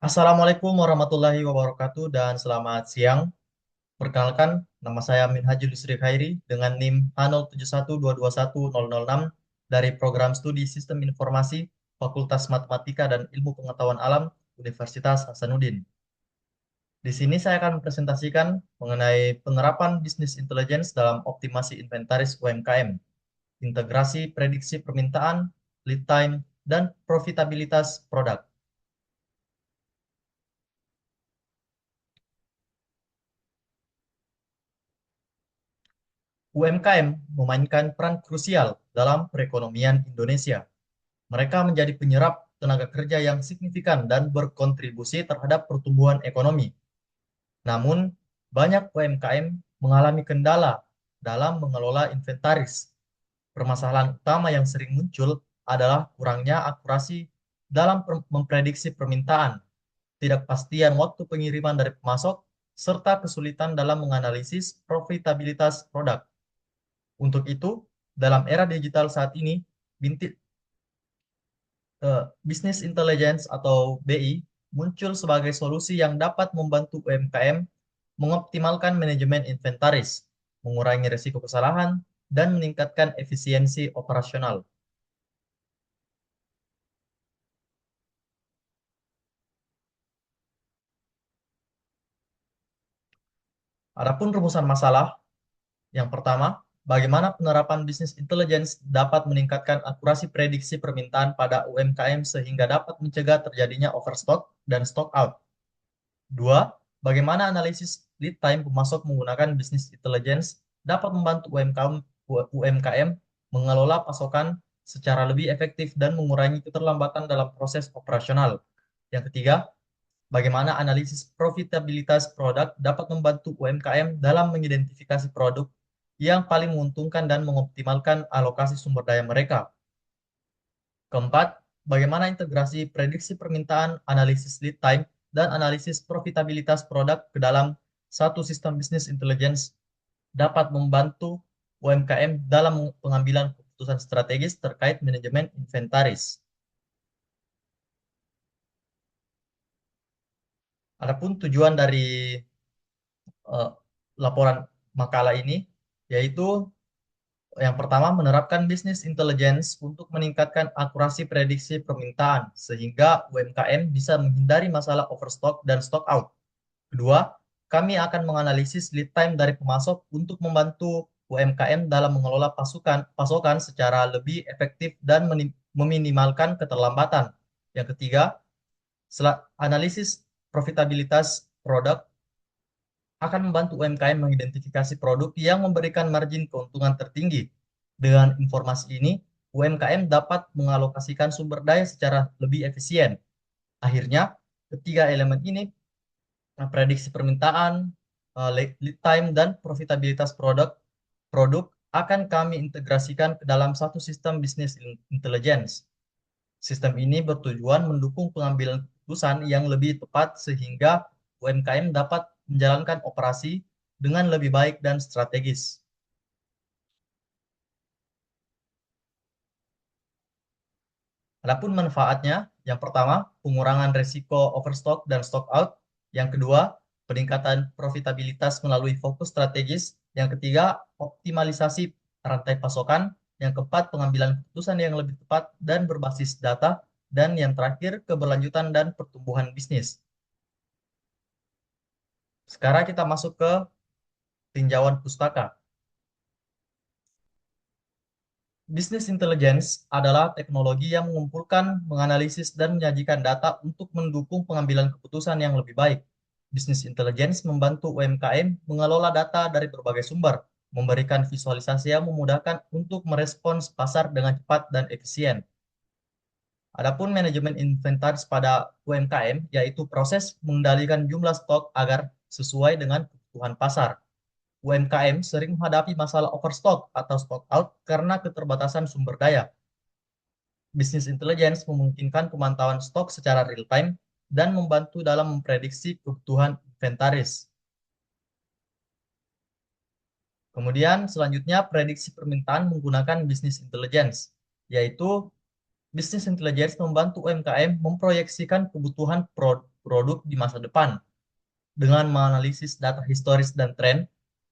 Assalamualaikum warahmatullahi wabarakatuh dan selamat siang. Perkenalkan, nama saya Minhajul Yusri Khairi dengan NIM H071221006 dari Program Studi Sistem Informasi Fakultas Matematika dan Ilmu Pengetahuan Alam Universitas Hasanuddin. Di sini saya akan mempresentasikan mengenai penerapan bisnis intelligence dalam optimasi inventaris UMKM, integrasi prediksi permintaan, lead time, dan profitabilitas produk. UMKM memainkan peran krusial dalam perekonomian Indonesia. Mereka menjadi penyerap tenaga kerja yang signifikan dan berkontribusi terhadap pertumbuhan ekonomi. Namun, banyak UMKM mengalami kendala dalam mengelola inventaris. Permasalahan utama yang sering muncul adalah kurangnya akurasi dalam memprediksi permintaan, tidak pastian waktu pengiriman dari pemasok, serta kesulitan dalam menganalisis profitabilitas produk. Untuk itu, dalam era digital saat ini, binti- Business Intelligence atau BI muncul sebagai solusi yang dapat membantu UMKM mengoptimalkan manajemen inventaris, mengurangi risiko kesalahan, dan meningkatkan efisiensi operasional. Adapun rumusan masalah, yang pertama, bagaimana penerapan bisnis intelligence dapat meningkatkan akurasi prediksi permintaan pada UMKM sehingga dapat mencegah terjadinya overstock dan stock out. Dua, bagaimana analisis lead time pemasok menggunakan bisnis intelligence dapat membantu UMKM mengelola pasokan secara lebih efektif dan mengurangi keterlambatan dalam proses operasional. Yang ketiga, bagaimana analisis profitabilitas produk dapat membantu UMKM dalam mengidentifikasi produk yang paling menguntungkan dan mengoptimalkan alokasi sumber daya mereka. Keempat, bagaimana integrasi prediksi permintaan, analisis lead time, dan analisis profitabilitas produk ke dalam satu sistem bisnis intelligence dapat membantu UMKM dalam pengambilan keputusan strategis terkait manajemen inventaris. Adapun tujuan dari eh, laporan makalah ini yaitu yang pertama, menerapkan bisnis intelligence untuk meningkatkan akurasi prediksi permintaan, sehingga UMKM bisa menghindari masalah overstock dan stock out. Kedua, kami akan menganalisis lead time dari pemasok untuk membantu UMKM dalam mengelola pasokan secara lebih efektif dan meminimalkan keterlambatan. Yang ketiga, analisis profitabilitas produk akan membantu UMKM mengidentifikasi produk yang memberikan margin keuntungan tertinggi. Dengan informasi ini, UMKM dapat mengalokasikan sumber daya secara lebih efisien. Akhirnya, ketiga elemen ini, prediksi permintaan, lead time, dan profitabilitas produk akan kami integrasikan ke dalam satu sistem bisnis intelligence. Sistem ini bertujuan mendukung pengambilan keputusan yang lebih tepat sehingga UMKM dapat menjalankan operasi dengan lebih baik dan strategis. Adapun manfaatnya, yang pertama, pengurangan risiko overstock dan stock out. Yang kedua, peningkatan profitabilitas melalui fokus strategis. Yang ketiga, optimalisasi rantai pasokan. Yang keempat, pengambilan keputusan yang lebih tepat dan berbasis data. Dan yang terakhir, keberlanjutan dan pertumbuhan bisnis. Sekarang kita masuk ke tinjauan pustaka. Business intelligence adalah teknologi yang mengumpulkan, menganalisis, dan menyajikan data untuk mendukung pengambilan keputusan yang lebih baik. Business intelligence membantu UMKM mengelola data dari berbagai sumber, memberikan visualisasi yang memudahkan untuk merespons pasar dengan cepat dan efisien. Adapun manajemen inventaris pada UMKM, yaitu proses mengendalikan jumlah stok agar sesuai dengan kebutuhan pasar. UMKM sering menghadapi masalah overstock atau stock out karena keterbatasan sumber daya. Business intelligence memungkinkan pemantauan stok secara real time dan membantu dalam memprediksi kebutuhan inventaris. Kemudian selanjutnya prediksi permintaan menggunakan business intelligence, yaitu business intelligence membantu UMKM memproyeksikan kebutuhan produk di masa depan. Dengan menganalisis data historis dan tren,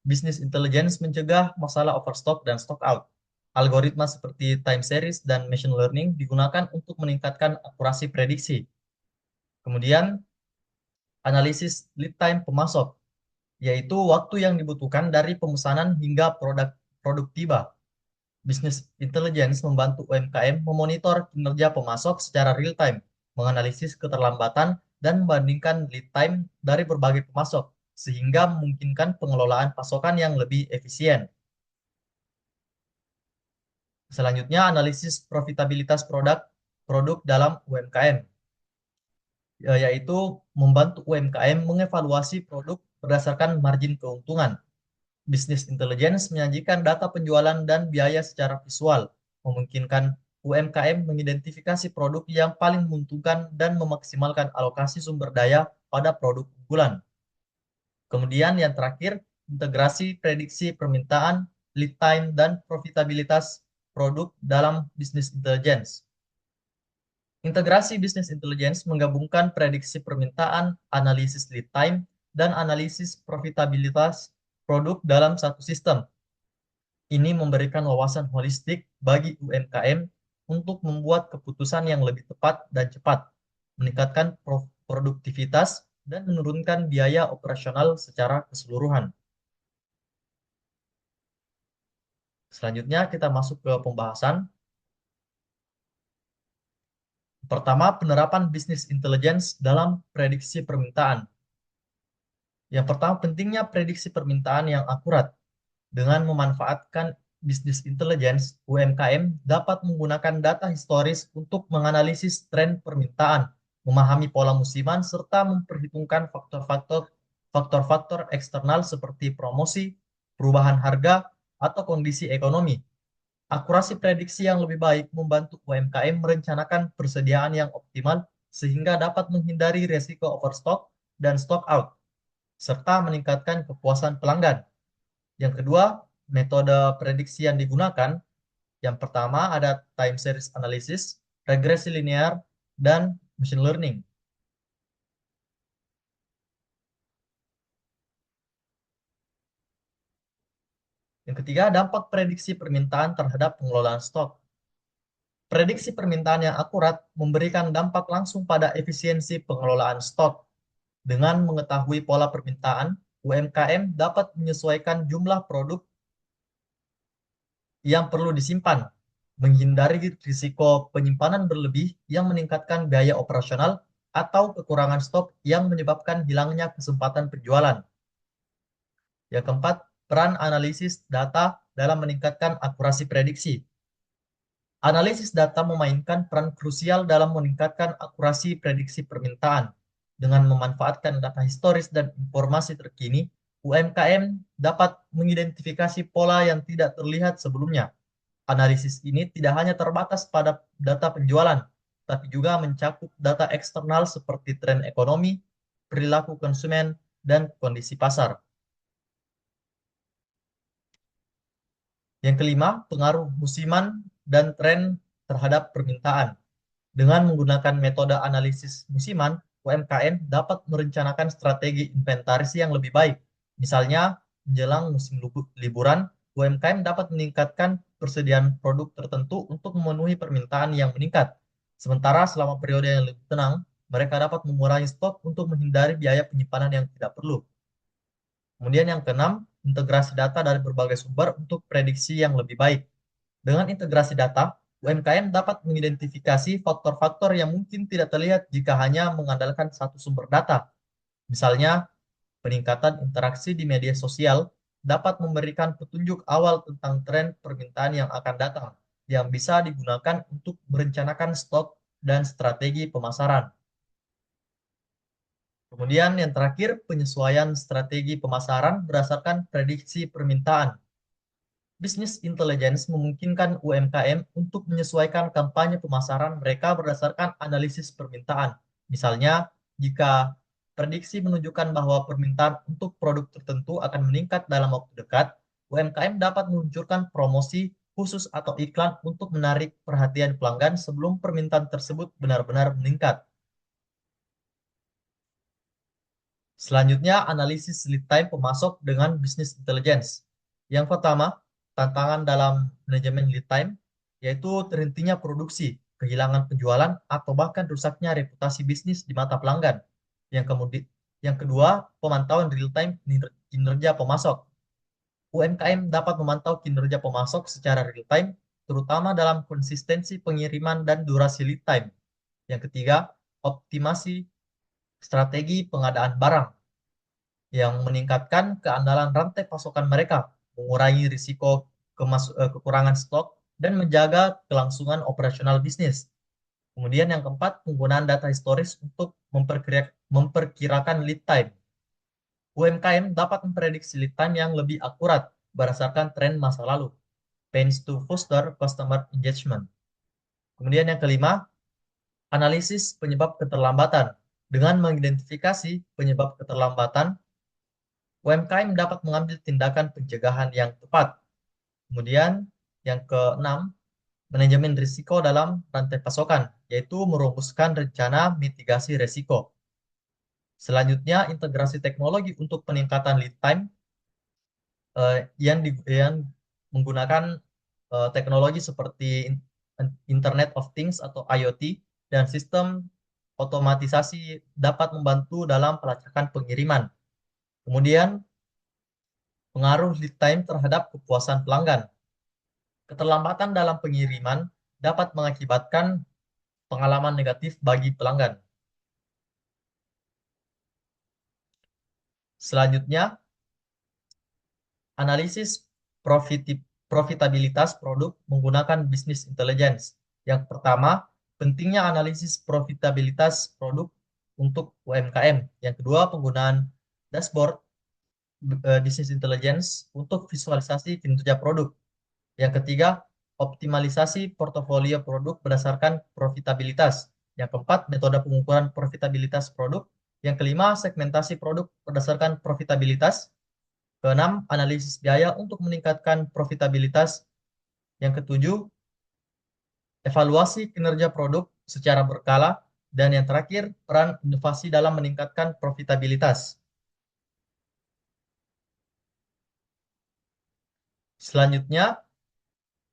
Business intelligence mencegah masalah overstock dan stock out. Algoritma seperti time series dan machine learning digunakan untuk meningkatkan akurasi prediksi. Kemudian, analisis lead time pemasok, yaitu waktu yang dibutuhkan dari pemesanan hingga produk tiba. Business intelligence membantu UMKM memonitor kinerja pemasok secara real time, menganalisis keterlambatan, dan membandingkan lead time dari berbagai pemasok, sehingga memungkinkan pengelolaan pasokan yang lebih efisien. Selanjutnya, analisis profitabilitas produk dalam UMKM, yaitu membantu UMKM mengevaluasi produk berdasarkan margin keuntungan. Business intelligence menyajikan data penjualan dan biaya secara visual, memungkinkan UMKM mengidentifikasi produk yang paling menguntungkan dan memaksimalkan alokasi sumber daya pada produk unggulan. Kemudian yang terakhir, integrasi prediksi permintaan, lead time, dan profitabilitas produk dalam business intelligence. Integrasi business intelligence menggabungkan prediksi permintaan, analisis lead time, dan analisis profitabilitas produk dalam satu sistem. Ini memberikan wawasan holistik bagi UMKM untuk membuat keputusan yang lebih tepat dan cepat, meningkatkan produktivitas, dan menurunkan biaya operasional secara keseluruhan. Selanjutnya kita masuk ke pembahasan. Pertama, penerapan business intelligence dalam prediksi permintaan. Yang pertama, pentingnya prediksi permintaan yang akurat. Dengan memanfaatkan business intelligence, UMKM dapat menggunakan data historis untuk menganalisis tren permintaan, memahami pola musiman, serta memperhitungkan faktor-faktor eksternal seperti promosi, perubahan harga, atau kondisi ekonomi. Akurasi prediksi yang lebih baik membantu UMKM merencanakan persediaan yang optimal sehingga dapat menghindari resiko overstock dan stock out, serta meningkatkan kepuasan pelanggan. Yang kedua, metode prediksi yang digunakan. Yang pertama ada time series analysis, regresi linear, dan machine learning. Yang ketiga, dampak prediksi permintaan terhadap pengelolaan stok. Prediksi permintaan yang akurat memberikan dampak langsung pada efisiensi pengelolaan stok. Dengan mengetahui pola permintaan, UMKM dapat menyesuaikan jumlah produk yang perlu disimpan, menghindari risiko penyimpanan berlebih yang meningkatkan biaya operasional atau kekurangan stok yang menyebabkan hilangnya kesempatan penjualan. Yang keempat, peran analisis data dalam meningkatkan akurasi prediksi. Analisis data memainkan peran krusial dalam meningkatkan akurasi prediksi permintaan. Dengan memanfaatkan data historis dan informasi terkini, UMKM dapat mengidentifikasi pola yang tidak terlihat sebelumnya. Analisis ini tidak hanya terbatas pada data penjualan, tapi juga mencakup data eksternal seperti tren ekonomi, perilaku konsumen, dan kondisi pasar. Yang kelima, pengaruh musiman dan tren terhadap permintaan. Dengan menggunakan metode analisis musiman, UMKM dapat merencanakan strategi inventaris yang lebih baik. Misalnya, menjelang musim liburan, UMKM dapat meningkatkan persediaan produk tertentu untuk memenuhi permintaan yang meningkat. Sementara selama periode yang lebih tenang, mereka dapat mengurangi stok untuk menghindari biaya penyimpanan yang tidak perlu. Kemudian yang keenam, integrasi data dari berbagai sumber untuk prediksi yang lebih baik. Dengan integrasi data, UMKM dapat mengidentifikasi faktor-faktor yang mungkin tidak terlihat jika hanya mengandalkan satu sumber data. Misalnya, peningkatan interaksi di media sosial dapat memberikan petunjuk awal tentang tren permintaan yang akan datang, yang bisa digunakan untuk merencanakan stok dan strategi pemasaran. Kemudian yang terakhir, penyesuaian strategi pemasaran berdasarkan prediksi permintaan. Business intelligence memungkinkan UMKM untuk menyesuaikan kampanye pemasaran mereka berdasarkan analisis permintaan. Misalnya, jika prediksi menunjukkan bahwa permintaan untuk produk tertentu akan meningkat dalam waktu dekat, UMKM dapat meluncurkan promosi khusus atau iklan untuk menarik perhatian pelanggan sebelum permintaan tersebut benar-benar meningkat. Selanjutnya, analisis lead time pemasok dengan business intelligence. Yang pertama, tantangan dalam manajemen lead time, yaitu terhentinya produksi, kehilangan penjualan, atau bahkan rusaknya reputasi bisnis di mata pelanggan. Yang kedua, pemantauan real time kinerja pemasok. UMKM dapat memantau kinerja pemasok secara real time, terutama dalam konsistensi pengiriman dan durasi lead time. Yang ketiga, optimasi strategi pengadaan barang yang meningkatkan keandalan rantai pasokan mereka, mengurangi risiko kekurangan stok, dan menjaga kelangsungan operasional bisnis. Kemudian yang keempat, penggunaan data historis untuk memperkirakan lead time. UMKM dapat memprediksi lead time yang lebih akurat berdasarkan tren masa lalu. Pains to foster customer engagement. Kemudian yang kelima, analisis penyebab keterlambatan. Dengan mengidentifikasi penyebab keterlambatan, UMKM dapat mengambil tindakan pencegahan yang tepat. Kemudian yang keenam, manajemen risiko dalam rantai pasokan, yaitu merumuskan rencana mitigasi risiko. Selanjutnya, integrasi teknologi untuk peningkatan lead time yang menggunakan teknologi seperti Internet of Things atau IoT dan sistem otomatisasi dapat membantu dalam pelacakan pengiriman. Kemudian, pengaruh lead time terhadap kepuasan pelanggan. Keterlambatan dalam pengiriman dapat mengakibatkan pengalaman negatif bagi pelanggan. Selanjutnya, analisis profitabilitas produk menggunakan business intelligence. Yang pertama, pentingnya analisis profitabilitas produk untuk UMKM. Yang kedua, penggunaan dashboard business intelligence untuk visualisasi kinerja produk. Yang ketiga, optimalisasi portofolio produk berdasarkan profitabilitas. Yang keempat, metode pengukuran profitabilitas produk. Yang kelima, segmentasi produk berdasarkan profitabilitas. Keenam, analisis biaya untuk meningkatkan profitabilitas. Yang ketujuh, evaluasi kinerja produk secara berkala. Dan yang terakhir, peran inovasi dalam meningkatkan profitabilitas. Selanjutnya,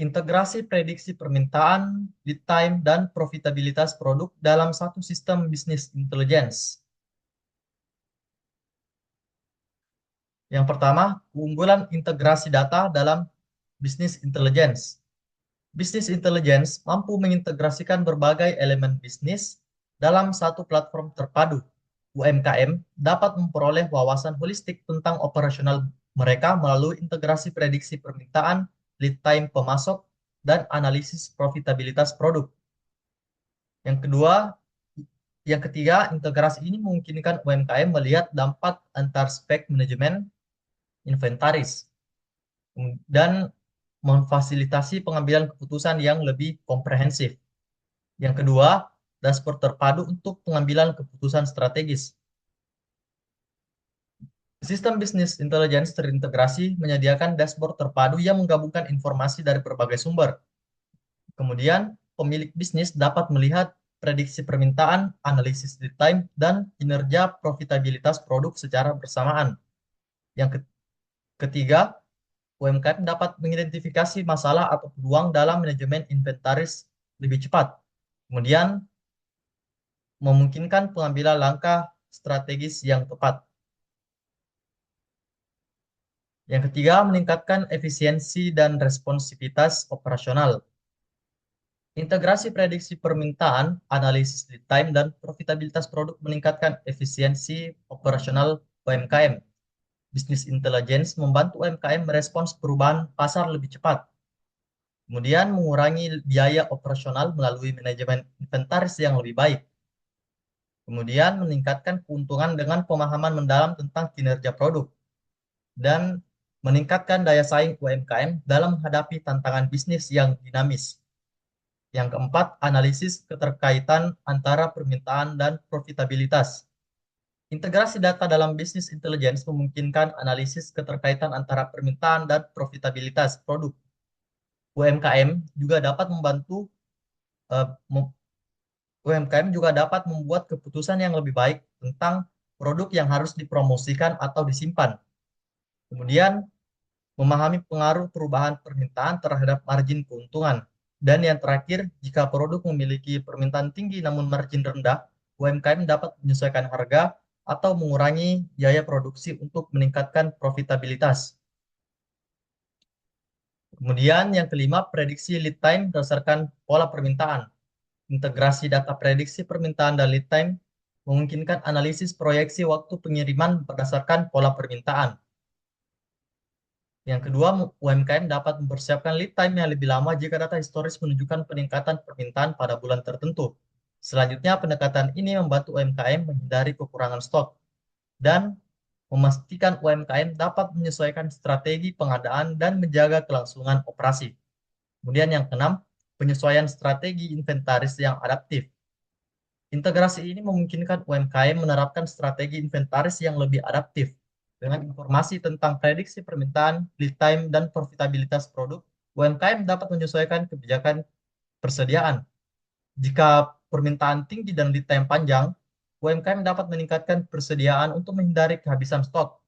integrasi prediksi permintaan, lead time, dan profitabilitas produk dalam satu sistem bisnis intelligence. Yang pertama, keunggulan integrasi data dalam bisnis intelligence. Bisnis intelligence mampu mengintegrasikan berbagai elemen bisnis dalam satu platform terpadu. UMKM dapat memperoleh wawasan holistik tentang operasional mereka melalui integrasi prediksi permintaan, lead time pemasok, dan analisis profitabilitas produk. Yang kedua, yang ketiga, integrasi ini memungkinkan UMKM melihat dampak antar spek manajemen inventaris dan memfasilitasi pengambilan keputusan yang lebih komprehensif. Yang kedua, dashboard terpadu untuk pengambilan keputusan strategis. Sistem bisnis intelligence terintegrasi menyediakan dashboard terpadu yang menggabungkan informasi dari berbagai sumber. Kemudian, pemilik bisnis dapat melihat prediksi permintaan, analisis lead time, dan kinerja profitabilitas produk secara bersamaan. Yang ketiga, UMKM dapat mengidentifikasi masalah atau peluang dalam manajemen inventaris lebih cepat. Kemudian, memungkinkan pengambilan langkah strategis yang tepat. Yang ketiga, meningkatkan efisiensi dan responsivitas operasional. Integrasi prediksi permintaan, analisis lead time, dan profitabilitas produk meningkatkan efisiensi operasional UMKM. Business intelligence membantu UMKM merespons perubahan pasar lebih cepat. Kemudian mengurangi biaya operasional melalui manajemen inventaris yang lebih baik. Kemudian meningkatkan keuntungan dengan pemahaman mendalam tentang kinerja produk. Dan meningkatkan daya saing UMKM dalam menghadapi tantangan bisnis yang dinamis. Yang keempat, analisis keterkaitan antara permintaan dan profitabilitas. Integrasi data dalam bisnis intelligence memungkinkan analisis keterkaitan antara permintaan dan profitabilitas produk. UMKM juga dapat membantu UMKM juga dapat membuat keputusan yang lebih baik tentang produk yang harus dipromosikan atau disimpan. Kemudian, memahami pengaruh perubahan permintaan terhadap margin keuntungan. Dan yang terakhir, jika produk memiliki permintaan tinggi namun margin rendah, UMKM dapat menyesuaikan harga atau mengurangi biaya produksi untuk meningkatkan profitabilitas. Kemudian yang kelima, prediksi lead time berdasarkan pola permintaan. Integrasi data prediksi permintaan dan lead time memungkinkan analisis proyeksi waktu pengiriman berdasarkan pola permintaan. Yang kedua, UMKM dapat mempersiapkan lead time yang lebih lama jika data historis menunjukkan peningkatan permintaan pada bulan tertentu. Selanjutnya, pendekatan ini membantu UMKM menghindari kekurangan stok dan memastikan UMKM dapat menyesuaikan strategi pengadaan dan menjaga kelangsungan operasi. Kemudian yang keenam, penyesuaian strategi inventaris yang adaptif. Integrasi ini memungkinkan UMKM menerapkan strategi inventaris yang lebih adaptif. Dengan informasi tentang prediksi permintaan, lead time, dan profitabilitas produk, UMKM dapat menyesuaikan kebijakan persediaan. Jika permintaan tinggi dan lead time panjang, UMKM dapat meningkatkan persediaan untuk menghindari kehabisan stok.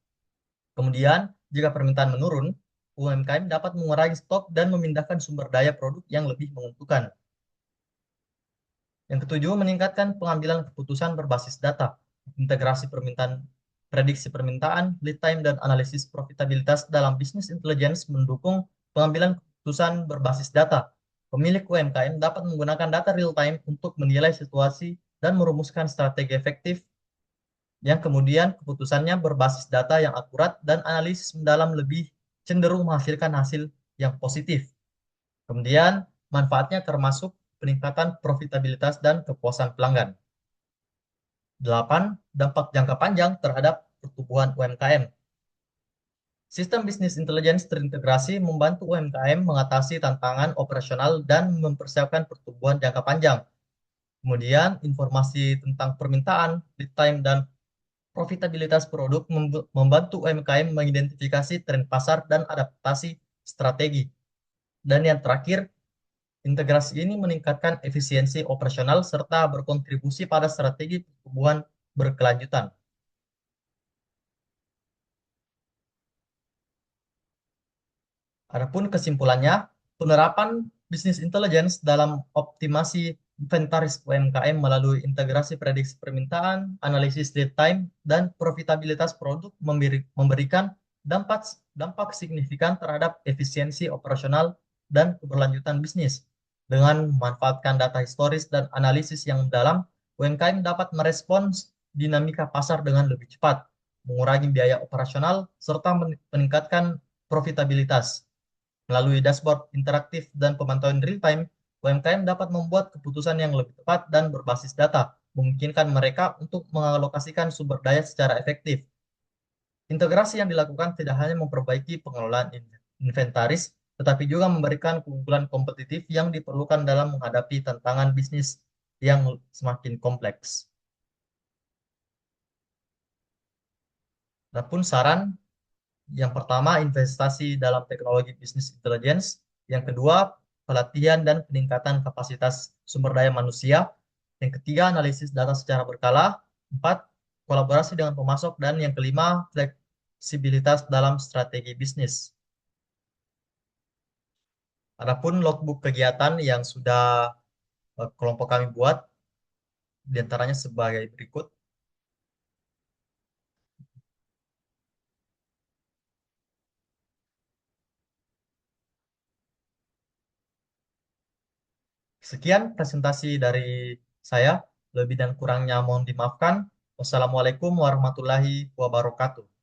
Kemudian, jika permintaan menurun, UMKM dapat mengurangi stok dan memindahkan sumber daya produk yang lebih menguntungkan. Yang ketujuh, meningkatkan pengambilan keputusan berbasis data. Integrasi permintaan, prediksi permintaan, lead time, dan analisis profitabilitas dalam bisnis intelligence mendukung pengambilan keputusan berbasis data. Pemilik UMKM dapat menggunakan data real time untuk menilai situasi dan merumuskan strategi efektif yang kemudian keputusannya berbasis data yang akurat dan analisis mendalam lebih cenderung menghasilkan hasil yang positif. Kemudian, manfaatnya termasuk peningkatan profitabilitas dan kepuasan pelanggan. 8. Dampak jangka panjang terhadap pertumbuhan UMKM. Sistem bisnis intelligence terintegrasi membantu UMKM mengatasi tantangan operasional dan mempersiapkan pertumbuhan jangka panjang. Kemudian, informasi tentang permintaan, lead time, dan profitabilitas produk membantu UMKM mengidentifikasi tren pasar dan adaptasi strategi. Dan yang terakhir, integrasi ini meningkatkan efisiensi operasional serta berkontribusi pada strategi pertumbuhan berkelanjutan. Adapun kesimpulannya, penerapan bisnis intelligence dalam optimasi inventaris UMKM melalui integrasi prediksi permintaan, analisis lead time, dan profitabilitas produk memberikan dampak dampak signifikan terhadap efisiensi operasional dan keberlanjutan bisnis. Dengan memanfaatkan data historis dan analisis yang mendalam, UMKM dapat merespons dinamika pasar dengan lebih cepat, mengurangi biaya operasional, serta meningkatkan profitabilitas. Melalui dashboard interaktif dan pemantauan real-time, UMKM dapat membuat keputusan yang lebih tepat dan berbasis data, memungkinkan mereka untuk mengalokasikan sumber daya secara efektif. Integrasi yang dilakukan tidak hanya memperbaiki pengelolaan inventaris, tetapi juga memberikan keunggulan kompetitif yang diperlukan dalam menghadapi tantangan bisnis yang semakin kompleks. Adapun saran, yang pertama, investasi dalam teknologi bisnis intelligence. Yang kedua, pelatihan dan peningkatan kapasitas sumber daya manusia. Yang ketiga, analisis data secara berkala. Empat, kolaborasi dengan pemasok. Dan yang kelima, fleksibilitas dalam strategi bisnis. Adapun logbook kegiatan yang sudah kelompok kami buat, diantaranya sebagai berikut. Sekian presentasi dari saya. Lebih dan kurangnya mohon dimaafkan. Wassalamualaikum warahmatullahi wabarakatuh.